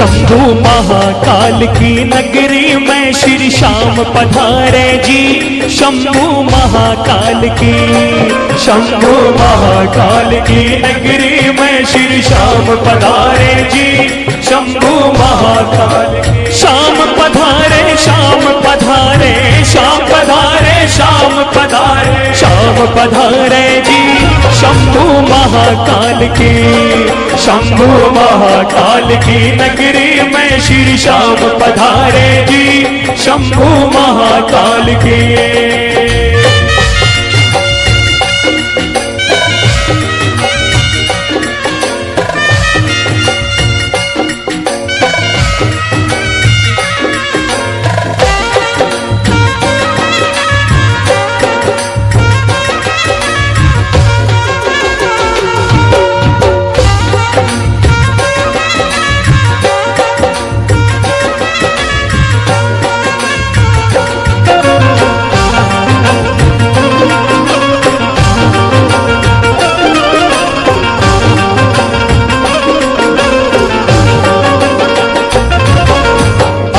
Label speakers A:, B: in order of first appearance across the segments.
A: शंभू महाकाल की नगरी में श्री श्याम पधारे जी। शंभू महाकाल की, शंभू महाकाल की नगरी में श्री श्याम पधारे जी। शंभू महाकाल श्याम पधारे, श्याम पधारे, श्याम पधारे, श्याम पधारे, श्याम पधारे जी। शंभू महाकाल की, शंभू महाकाल की नगरी में श्री श्याम पधारे जी। शंभू महाकाल की।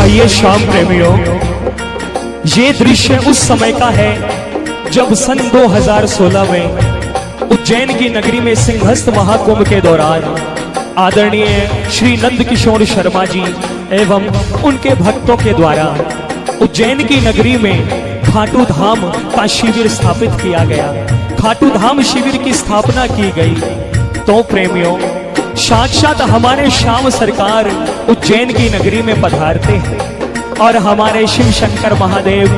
A: ये श्याम प्रेमियों, ये दृश्य उस समय का है जब सन 2016 में उज्जैन की नगरी में सिंहस्थ महाकुंभ के दौरान आदरणीय श्री नंद किशोर शर्मा जी एवं उनके भक्तों के द्वारा उज्जैन की नगरी में खाटू धाम का शिविर स्थापित किया गया। खाटू धाम शिविर की स्थापना की गई। तो प्रेमियों, साक्षात हमारे श्याम सरकार उज्जैन की नगरी में पधारते हैं और हमारे शिव शंकर महादेव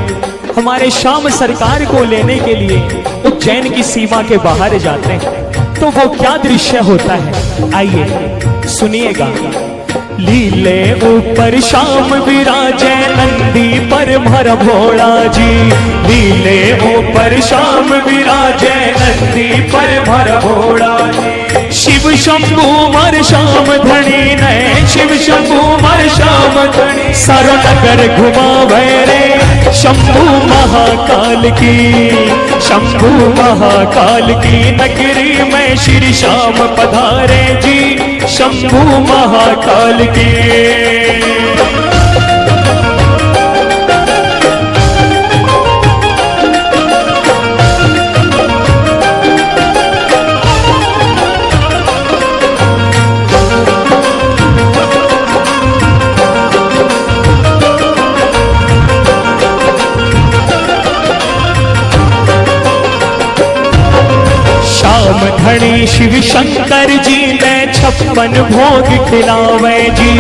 A: हमारे श्याम सरकार को लेने के लिए उज्जैन की सीमा के बाहर जाते हैं। तो वो क्या दृश्य होता है, आइए सुनिएगा। लीले ऊपर श्याम विराजे नंदी पर भर भोला जी। लीले ऊपर श्याम विराजे नंदी पर भर भोला जी। शिव शंभू मर श्याम धनी ने, शिव शंभू मर श्याम धनी सारो नगर घुमावे रे। शंभू महाकाल की, शंभू महाकाल की नगरी में श्री श्याम पधारे जी। शंभू महाकाल की। धनी शिव शंकर जी ने 56 भोग खिलावे जी।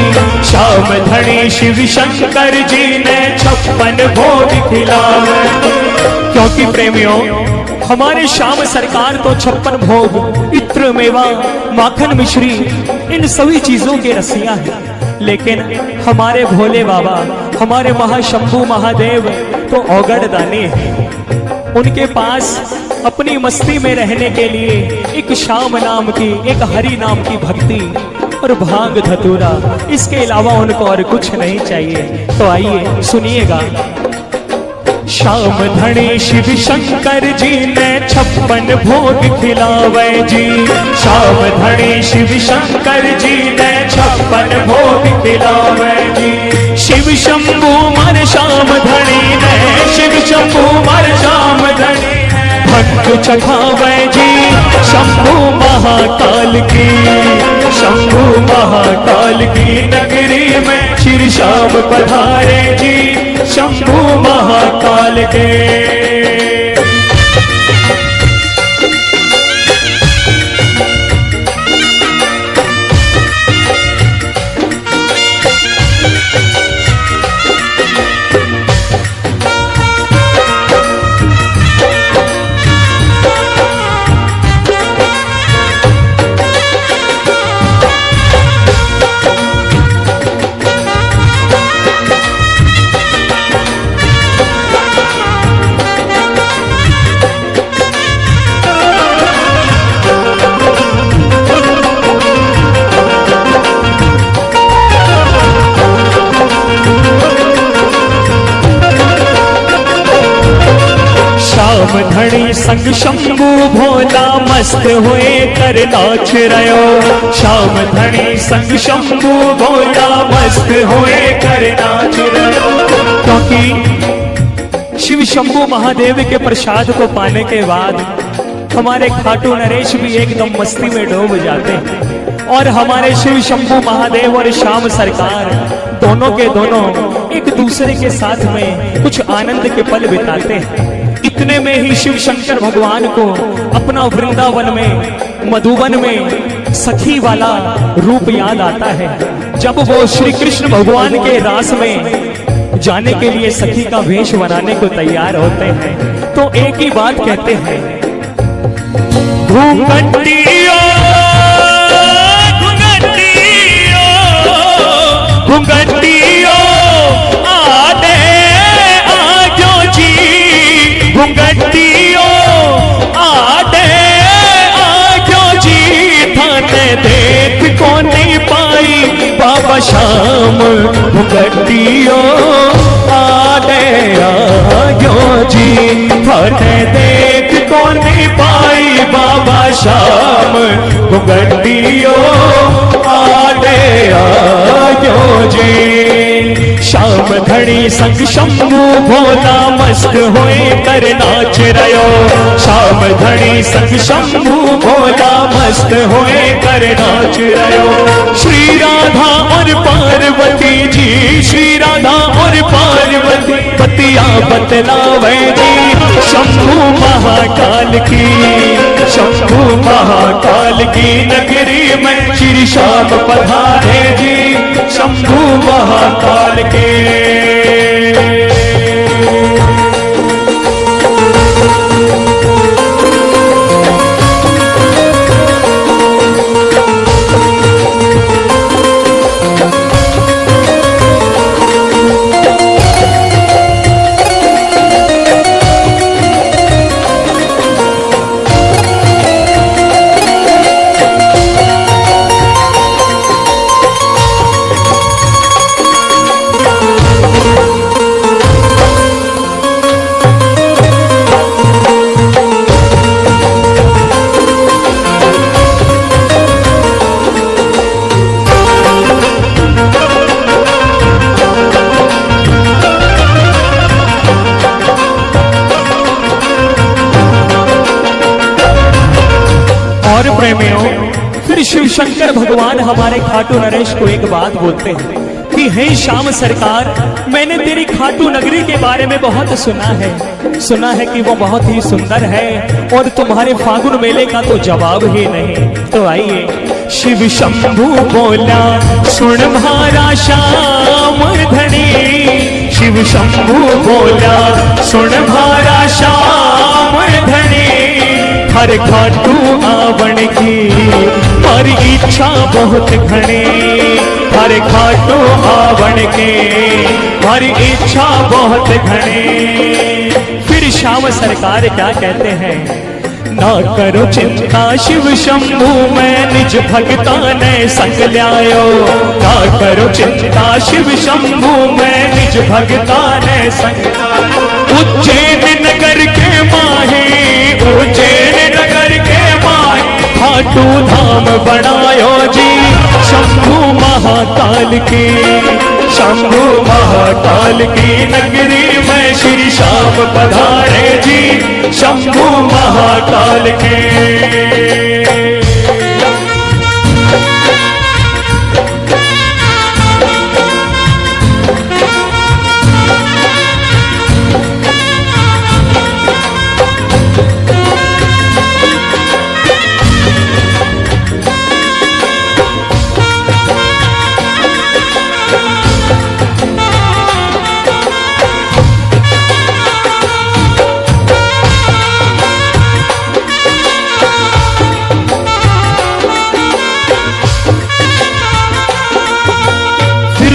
A: श्याम धनी शिव शंकर जी ने 56 भोग खिलावे। क्योंकि प्रेमियों, हमारे श्याम सरकार तो 56 भोग, इत्र मेवा, माखन मिश्री, इन सभी चीजों के रसिया है। लेकिन हमारे भोले बाबा, हमारे महाशंभू महादेव तो औगड़ दानी है। उनके पास अपनी मस्ती में रहने के लिए एक श्याम नाम की, एक हरि नाम की भक्ति और भांग धतूरा, इसके अलावा उनको और कुछ नहीं चाहिए। तो आइए सुनिएगा। श्याम धनी शिव शंकर जी ने 56 भोग खिलावे जी। श्याम धनी शिव शंकर जी ने 56 भोग खिलावे जी। शिव शंभू मर श्याम धनी ने, शिव शंभू मर श्याम धनी भक्त चखावे जी। शंभू महाकाल की, शंभू महाकाल की नगरी में श्री श्याम पधारे जी। शंभू महाकाल के। धनी संग शंभू भोले भोला मस्त हुए कर नाच रयो। श्याम धनी संग शंभू भोला मस्त हुए कर नाच रयो। क्योंकि शिव शंभू महादेव के प्रसाद को पाने के बाद हमारे खाटू नरेश भी एकदम मस्ती में डूब जाते हैं और हमारे शिव शंभू महादेव और श्याम सरकार दोनों के दोनों एक दूसरे के साथ में कुछ आनंद के पल बिताते हैं। इतने में ही शिव शंकर भगवान को अपना वृंदावन में मधुबन में सखी वाला रूप याद आता है। जब वो श्री कृष्ण भगवान के रास में जाने के लिए सखी का वेश बनाने को तैयार होते हैं तो एक ही बात कहते हैं, घूंघटियो घूंघटियो घूंघटियो आदे आजो जी, घूंघटियो आदे आजो जी। थाने देख को नहीं पाई बाबा श्याम, घूंघटियो आदे आजो जी। थाने देख को नहीं पाई बाबा श्याम, घूंघटियो आदे आजो जी। श्याम धनी संग शंभू भोला मस्त होए कर नाच रयो। श्याम धनी संग शंभू भोला मस्त होए कर नाच रयो। श्री राधा और पार्वती जी, श्री राधा और पार्वती पतिया बतलावे जी। शंभू महाकाल की, शंभू महाकाल की नगरी में श्री श्याम पधारे जी। शंभू महाकाल के और प्रेमियों, फिर शिव शंकर भगवान हमारे खाटू नरेश को एक बात बोलते हैं कि हे श्याम सरकार, मैंने तेरी खाटू नगरी के बारे में बहुत सुना है कि वो बहुत ही सुंदर है और तुम्हारे फागुन मेले का तो जवाब ही नहीं। तो आइए शिव शंभू बोला सुन म्हारा श्याम धनी। शिव शंभू बोला सुन म्हारा श्याम धनी। हर खाटू आवण की हर इच्छा बहुत घनी। हर खाटू आवण के हर इच्छा बहुत घनी। फिर श्याम सरकार क्या कहते हैं, ना करो चिंता शिव शंभू मैं निज भक्ता ने संग ल्यायो। ना करो चिंता शिव शंभू मैं निज भक्ता ने संग ल्यायो। उज्जैन नगर के माहे, उज्जैन नगर के माहे खाटू धाम बनायो जी। शंभू महाकाल की, शंभू महाकाल की नगरी में श्री श्याम पधारे जी। शंभू महाकाल के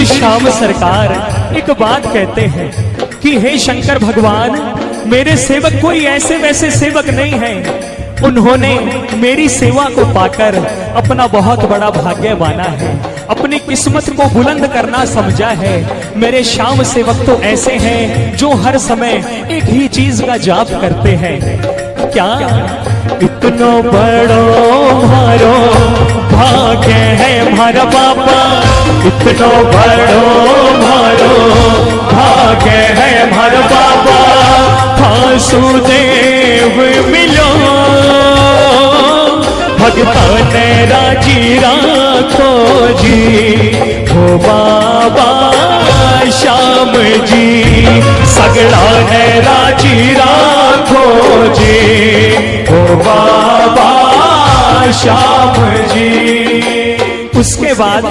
A: श्याम सरकार एक बात कहते हैं कि हे शंकर भगवान, मेरे सेवक कोई ऐसे वैसे सेवक नहीं है। उन्होंने मेरी सेवा को पाकर अपना बहुत बड़ा भाग्य माना है, अपनी किस्मत को बुलंद करना समझा है। मेरे श्याम सेवक तो ऐसे हैं जो हर समय एक ही चीज का जाप करते हैं। क्या इतनो बड़ो मारो भाग्य है मारा बाबा, इतनो बड़ो मारो भाग्य है मारा बाबा। वासुदेव मिलो भगवान राजी राखो जी, हो बाबा श्याम जी सगड़ा ने राजी राखो जी, हो बाबा श्याम जी। उसके बाद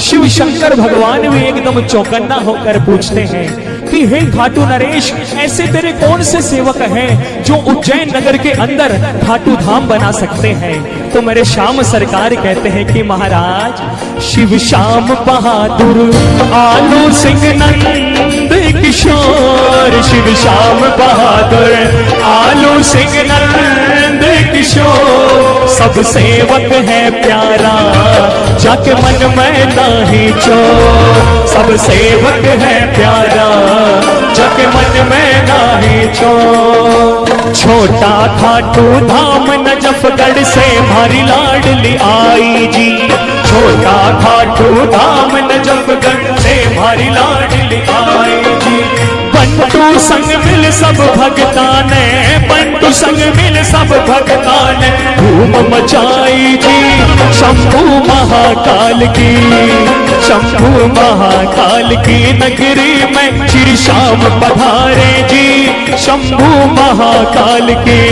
A: शिव शंकर भगवान भी एकदम चौकन्ना होकर पूछते हैं कि हे खाटू नरेश, ऐसे तेरे कौन से सेवक हैं जो उज्जैन नगर के अंदर खाटू धाम बना सकते हैं? तो मेरे श्याम सरकार कहते हैं कि महाराज शिव श्याम बहादुर आलू सिंह नंद किशोर, शिव श्याम बहादुर आलू सिंह नंद किशोर, सब सेवक है प्यारा जाके मन में नाही चोर, सब सेवक है प्यारा जाके मन में नाही चोर। छोटा खाटू धाम नजफगढ़ से भारी लाडली आई जी, छोटा खाटू धाम नजफगढ़ से भारी लाडली आई जी। बंटू संग मिल सब भगता ने, बंटू संग मिल सब भगता ने धूम मचाई जी। शंभू महाकाल की, शंभू महाकाल की नगरी में श्री श्याम पधारे जी, शंभू महाकाल के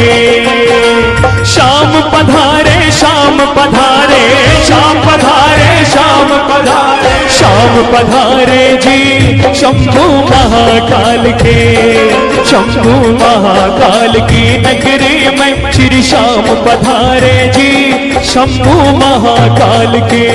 A: श्याम पधारे, श्याम पधारे, श्याम पधारे, श्याम पधारे, श्याम पधारे जी। शंभू महाकाल के, शंभू महाकाल की नगरी में श्री श्याम पधारे जी, शंभू महाकाल के।